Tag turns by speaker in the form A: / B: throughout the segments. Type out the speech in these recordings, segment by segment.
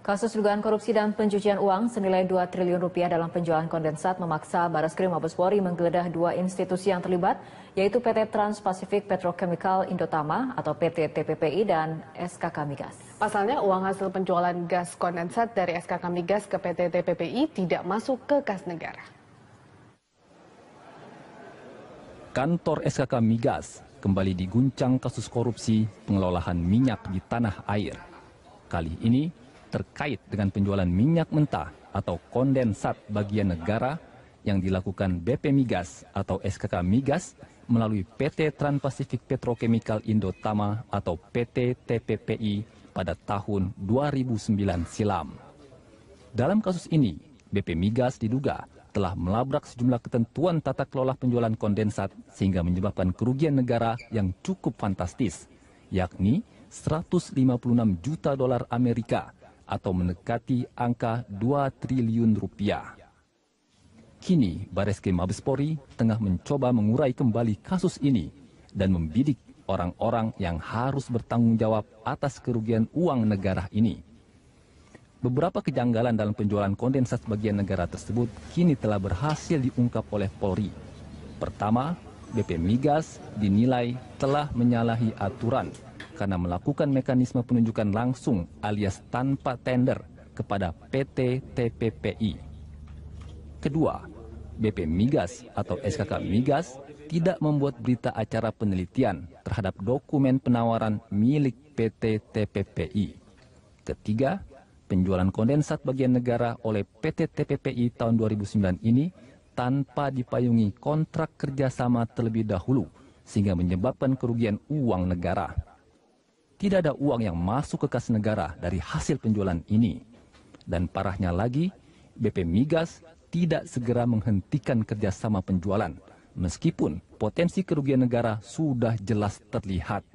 A: Kasus dugaan korupsi dan pencucian uang senilai 2 triliun rupiah dalam penjualan kondensat memaksa Bareskrim Mabes Polri menggeledah dua institusi yang terlibat, yaitu PT Trans Pacific Petrochemical Indotama atau PT TPPI dan SKK Migas.
B: Pasalnya, uang hasil penjualan gas kondensat dari SKK Migas ke PT TPPI tidak masuk ke kas negara.
C: Kantor SKK Migas kembali diguncang kasus korupsi pengelolaan minyak di tanah air. Kali ini terkait dengan penjualan minyak mentah atau kondensat bagian negara yang dilakukan BP Migas atau SKK Migas melalui PT Trans Pacific Petrochemical Indotama atau PT TPPI pada tahun 2009 silam. Dalam kasus ini, BP Migas diduga telah melabrak sejumlah ketentuan tata kelola penjualan kondensat sehingga menyebabkan kerugian negara yang cukup fantastis, yakni 156 juta dolar Amerika atau mendekati angka 2 triliun rupiah. Kini, Bareskrim Mabes Polri tengah mencoba mengurai kembali kasus ini dan membidik orang-orang yang harus bertanggung jawab atas kerugian uang negara ini. Beberapa kejanggalan dalam penjualan kondensat bagian negara tersebut kini telah berhasil diungkap oleh Polri. Pertama, BP Migas dinilai telah menyalahi aturan karena melakukan mekanisme penunjukan langsung alias tanpa tender kepada PT TPPI. Kedua, BP Migas atau SKK Migas tidak membuat berita acara penelitian terhadap dokumen penawaran milik PT TPPI. Ketiga, penjualan kondensat bagian negara oleh PT TPPI tahun 2009 ini tanpa dipayungi kontrak kerjasama terlebih dahulu sehingga menyebabkan kerugian uang negara. Tidak ada uang yang masuk ke kas negara dari hasil penjualan ini. Dan parahnya lagi, BP Migas tidak segera menghentikan kerjasama penjualan, meskipun potensi kerugian negara sudah jelas terlihat.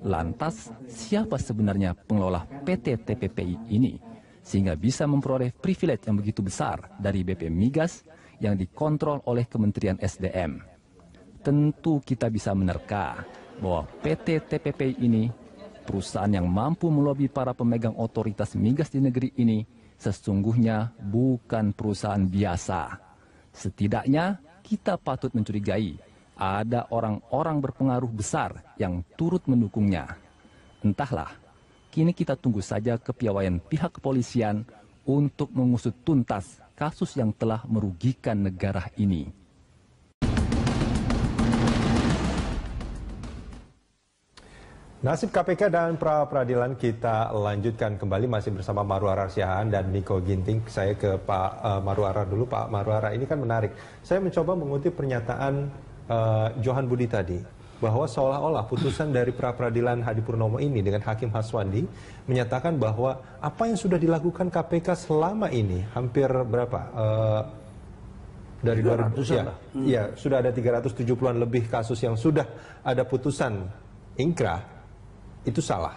C: Lantas, siapa sebenarnya pengelola PT TPPI ini, sehingga bisa memperoleh privilege yang begitu besar dari BP Migas yang dikontrol oleh Kementerian SDM? Tentu kita bisa menerka bahwa PT TPPI ini perusahaan yang mampu melobi para pemegang otoritas migas di negeri ini sesungguhnya bukan perusahaan biasa. Setidaknya kita patut mencurigai ada orang-orang berpengaruh besar yang turut mendukungnya. Entahlah, kini kita tunggu saja kepiawaian pihak kepolisian untuk mengusut tuntas kasus yang telah merugikan negara ini.
D: Nasib KPK dan pra-peradilan kita lanjutkan kembali, masih bersama Marwara Siahaan dan Niko Ginting. Saya ke Pak Marwara dulu. Pak Marwara, ini kan menarik. Saya mencoba mengutip pernyataan Johan Budi tadi, bahwa seolah-olah putusan dari pra-peradilan Hadi Purnomo ini dengan Hakim Haswandi menyatakan bahwa apa yang sudah dilakukan KPK selama ini, hampir berapa? Dari 200 ya, sudah ada 370-an lebih kasus yang sudah ada putusan ingkrah, itu salah.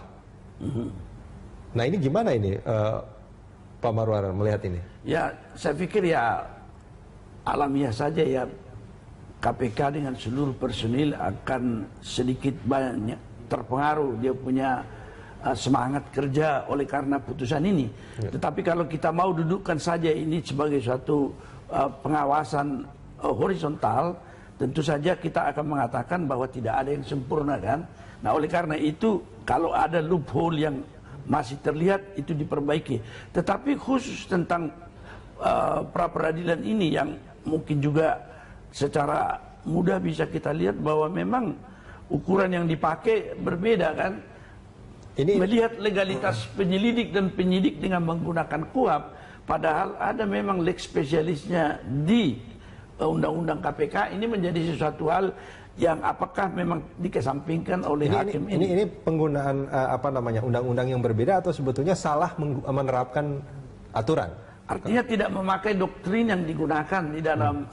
D: Nah, ini gimana ini Pak Marwara melihat ini?
E: Ya, saya pikir ya alamiah saja ya, KPK dengan seluruh personil akan sedikit banyak terpengaruh, dia punya semangat kerja oleh karena putusan ini. Tetapi kalau kita mau dudukkan saja ini sebagai suatu pengawasan horizontal, tentu saja kita akan mengatakan bahwa tidak ada yang sempurna, kan? Nah, oleh karena itu kalau ada loophole yang masih terlihat, itu diperbaiki. Tetapi khusus tentang pra-peradilan ini yang mungkin juga secara mudah bisa kita lihat bahwa memang ukuran yang dipakai berbeda, kan? Ini melihat legalitas penyelidik dan penyidik dengan menggunakan KUHP, padahal ada memang leg spesialisnya di undang-undang KPK. Ini menjadi sesuatu hal yang apakah memang dikesampingkan oleh hakim ini?
D: Ini penggunaan undang-undang yang berbeda atau sebetulnya salah menerapkan aturan?
E: Artinya tidak memakai doktrin yang digunakan di dalam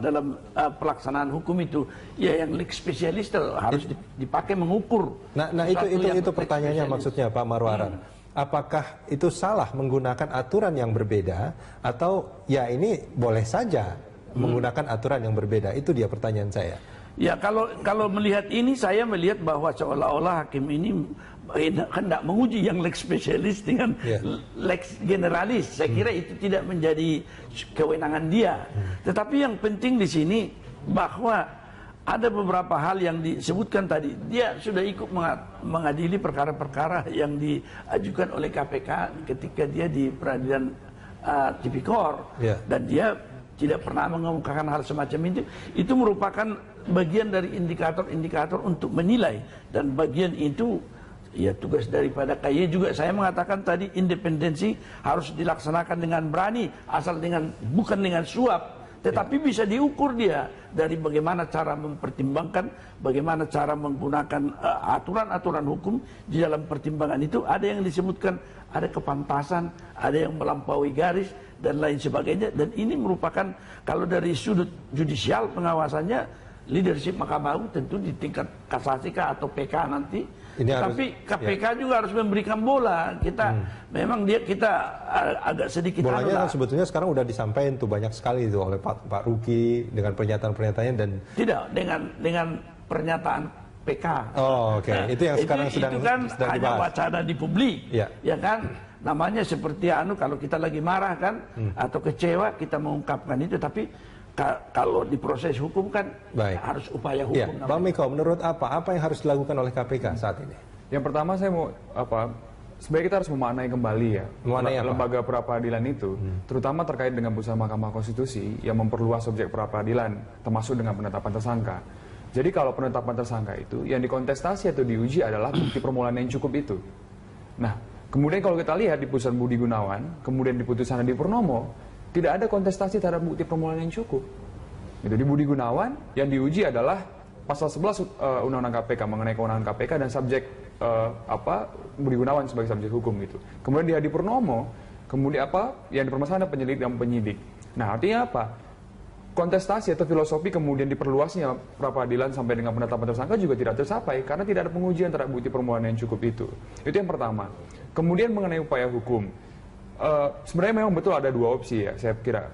E: dalam pelaksanaan hukum itu. Ya, yang leg spesialis harus dipakai mengukur.
D: Nah itu pertanyaannya, maksudnya Pak Marwara. Apakah itu salah menggunakan aturan yang berbeda atau ya ini boleh saja menggunakan aturan yang berbeda? Itu dia pertanyaan saya.
E: Ya kalau melihat ini, saya melihat bahwa seolah-olah hakim ini hendak menguji yang lex spesialis dengan lex generalis. Saya kira itu tidak menjadi kewenangan dia. Tetapi yang penting di sini bahwa ada beberapa hal yang disebutkan tadi. Dia sudah ikut mengadili perkara-perkara yang diajukan oleh KPK ketika dia di peradilan tipikor, dan dia tidak pernah mengemukakan hal semacam itu merupakan bagian dari indikator-indikator untuk menilai, dan bagian itu ya tugas daripada KY juga. Saya mengatakan tadi independensi harus dilaksanakan dengan berani, asal bukan dengan suap, tetapi bisa diukur dia dari bagaimana cara mempertimbangkan, bagaimana cara menggunakan aturan-aturan hukum di dalam pertimbangan itu. Ada yang disebutkan ada kepantasan, ada yang melampaui garis dan lain sebagainya, dan ini merupakan kalau dari sudut judicial pengawasannya, leadership Mahkamah Agung tentu di tingkat kasasi atau PK nanti. Tapi KPK juga harus memberikan bola. Kita memang kita agak sedikit
D: bolanya sebetulnya sekarang udah disampaikan tuh banyak sekali itu oleh Pak Ruki dengan pernyataan-pernyataannya, dan
E: tidak dengan pernyataan PK.
D: Oh, oke. Itu yang sekarang sedang
E: hanya
D: dibahas.
E: wacana di publik. Ya kan? Namanya seperti kalau kita lagi marah kan atau kecewa kita mengungkapkan itu, tapi kalau di proses hukum kan harus upaya hukum.
D: Bang Miko, menurut apa yang harus dilakukan oleh KPK saat ini?
F: Yang pertama saya mau sebenarnya kita harus memaknai kembali ya lembaga pra-peradilan itu, terutama terkait dengan putusan Mahkamah Konstitusi yang memperluas objek pra-peradilan termasuk dengan penetapan tersangka. Jadi kalau penetapan tersangka itu yang dikontestasi atau diuji adalah bukti permulaan yang cukup itu. Nah, kemudian kalau kita lihat di putusan Budi Gunawan, kemudian di putusan Hadi Purnomo, tidak ada kontestasi terhadap bukti permulaan yang cukup. Itu di Budi Gunawan yang diuji adalah pasal 11 Undang-Undang KPK mengenai kewenangan KPK dan subjek Budi Gunawan sebagai subjek hukum gitu. Kemudian di Hadi Purnomo, kemudian yang dipermasalahkan penyelidik dan penyidik. Nah, artinya apa? Kontestasi atau filosofi kemudian diperluasnya pra-peradilan sampai dengan penetapan tersangka juga tidak tercapai karena tidak ada pengujian terhadap bukti permulaan yang cukup itu. Itu yang pertama. Kemudian mengenai upaya hukum, sebenarnya memang betul ada dua opsi ya, saya kira.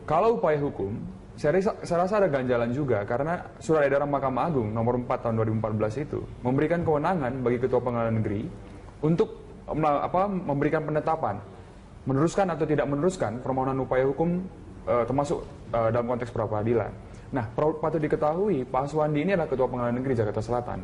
F: Kalau upaya hukum, saya rasa ada ganjalan juga karena Surat Edaran Mahkamah Agung nomor 4 tahun 2014 itu memberikan kewenangan bagi Ketua Pengadilan Negeri untuk memberikan penetapan, meneruskan atau tidak meneruskan permohonan upaya hukum termasuk dalam konteks pra-peradilan. Nah, patut diketahui Pak Aswandi ini adalah Ketua Pengadilan Negeri Jakarta Selatan.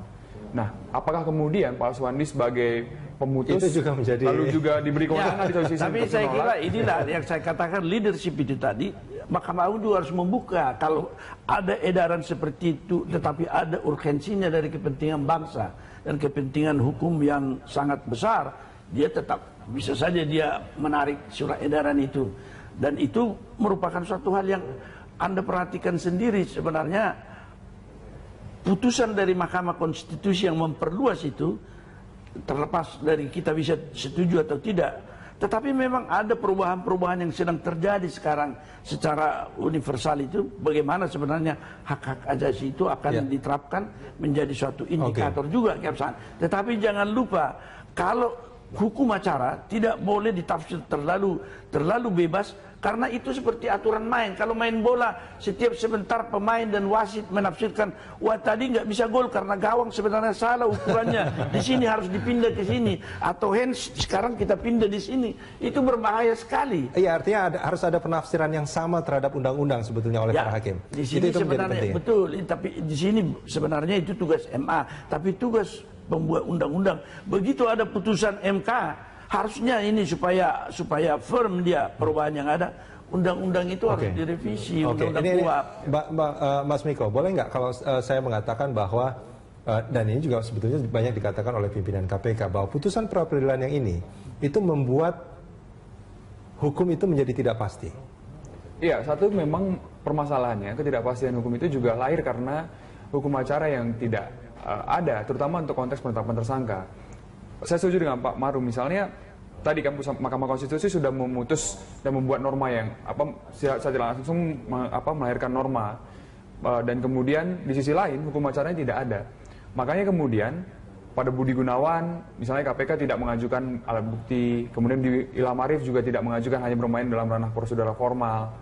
F: Nah, apakah kemudian Pak Aswandi sebagai pemutus
D: itu juga menjadi
F: lalu juga diberi kewenangan di sisi
E: tapi saya kira inilah yang saya katakan leadership itu tadi. Mahkamah Agung juga harus membuka kalau ada edaran seperti itu, tetapi ada urgensinya dari kepentingan bangsa dan kepentingan hukum yang sangat besar, dia tetap bisa saja dia menarik surat edaran itu. Dan itu merupakan suatu hal yang Anda perhatikan sendiri sebenarnya. Putusan dari Mahkamah Konstitusi yang memperluas itu, terlepas dari kita bisa setuju atau tidak, tetapi memang ada perubahan-perubahan yang sedang terjadi sekarang secara universal itu. Bagaimana sebenarnya hak-hak asasi itu akan diterapkan menjadi suatu indikator juga. Tetapi jangan lupa, kalau hukum acara tidak boleh ditafsir terlalu bebas, karena itu seperti aturan main. Kalau main bola, setiap sebentar pemain dan wasit menafsirkan, wah tadi nggak bisa gol karena gawang sebenarnya salah ukurannya, di sini harus dipindah ke sini, atau hands sekarang kita pindah di sini. Itu berbahaya sekali.
D: Iya, artinya harus ada penafsiran yang sama terhadap undang-undang sebetulnya oleh para hakim.
E: Di sini itu sebenarnya betul, tapi di sini sebenarnya itu tugas MA, tapi tugas pembuat undang-undang. Begitu ada putusan MK, harusnya ini supaya firm dia perubahan yang ada, undang-undang itu harus direvisi, undang-undang kuap.
D: Mas Miko, boleh nggak kalau saya mengatakan bahwa dan ini juga sebetulnya banyak dikatakan oleh pimpinan KPK bahwa putusan pra-peradilan yang ini itu membuat hukum itu menjadi tidak pasti.
F: Iya, satu memang permasalahannya ketidakpastian hukum itu juga lahir karena hukum acara yang tidak ada, terutama untuk konteks penetapan tersangka. Saya setuju dengan Pak Maru, misalnya tadi kan Mahkamah Konstitusi sudah memutus dan membuat norma yang secara langsung melahirkan norma, dan kemudian di sisi lain hukum acaranya tidak ada. Makanya kemudian pada Budi Gunawan misalnya KPK tidak mengajukan alat bukti, kemudian di Ilham Arif juga tidak mengajukan, hanya bermain dalam ranah prosedural formal.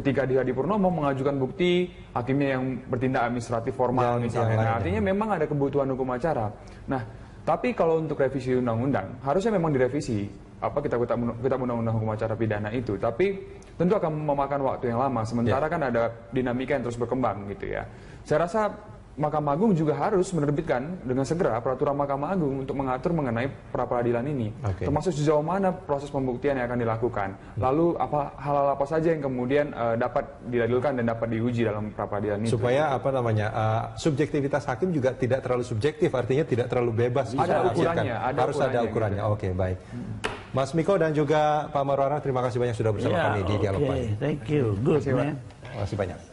F: ketika di Hadi Purnomo mengajukan bukti, hakimnya yang bertindak administratif formal misalnya. Nah, artinya memang ada kebutuhan hukum acara. Nah, tapi kalau untuk revisi undang-undang, harusnya memang direvisi kitab undang-undang hukum acara pidana itu. Tapi tentu akan memakan waktu yang lama. Sementara kan ada dinamika yang terus berkembang gitu ya. Saya rasa Mahkamah Agung juga harus menerbitkan dengan segera peraturan Mahkamah Agung untuk mengatur mengenai pra-peradilan ini. Termasuk sejauh mana proses pembuktian yang akan dilakukan. Lalu hal-hal apa saja yang kemudian dapat didalilkan dan dapat diuji dalam pra-peradilan itu.
D: Supaya subjektivitas hakim juga tidak terlalu subjektif, artinya tidak terlalu bebas.
F: Ada ukurannya.
D: Harus ada ukurannya. Gitu. Oke, baik. Mas Miko dan juga Pak Marwara, terima kasih banyak sudah bersama kami di Dialog Pagi.
E: Thank you. Good, man.
D: Terima kasih banyak.